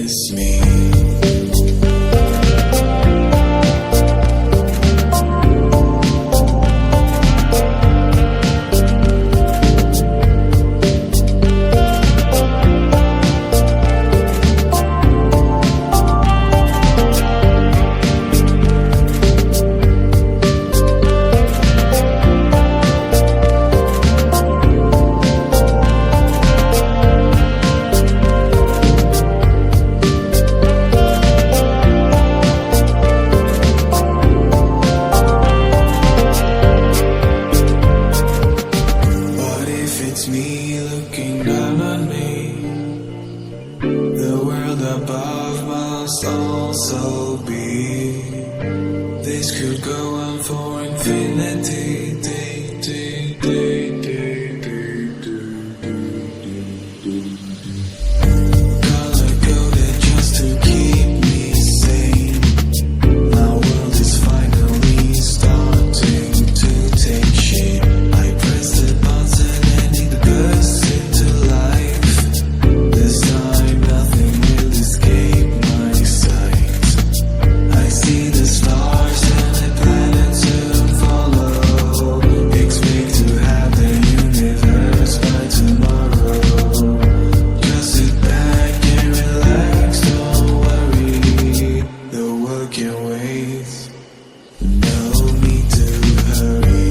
It's me. It's me looking down on me. The world above must also be. This could go on for infinity. Color coded just to keep me sane. My world is finally starting to take shape. I press the button into life. This time nothing will escape my sight. I see the stars and the planets soon follow. Expect to have the universe by tomorrow. Just sit back and relax, don't worry. The world can wait. No need to hurry.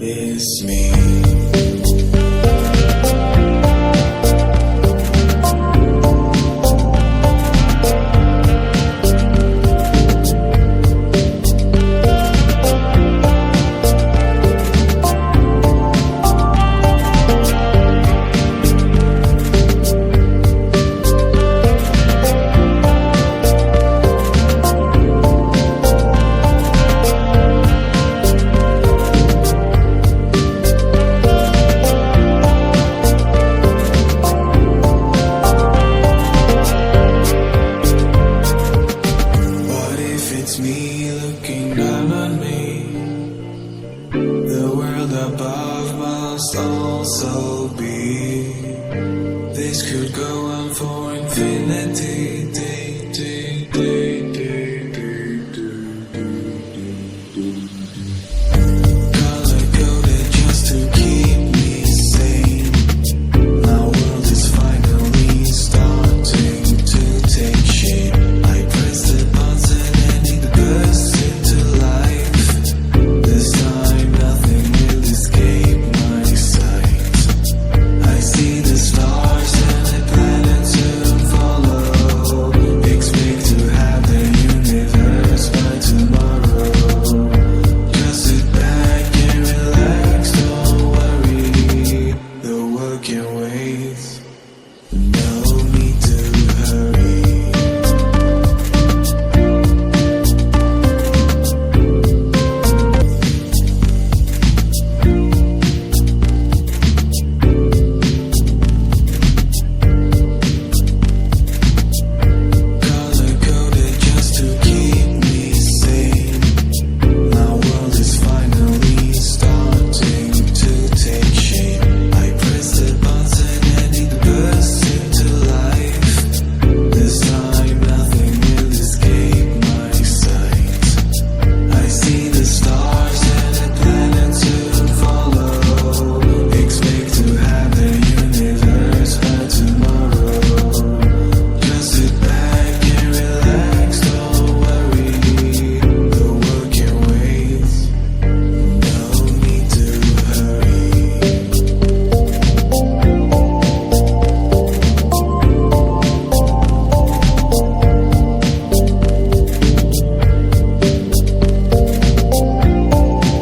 It's me. It's me looking down on me. The world above must also be. This could go on for infinity.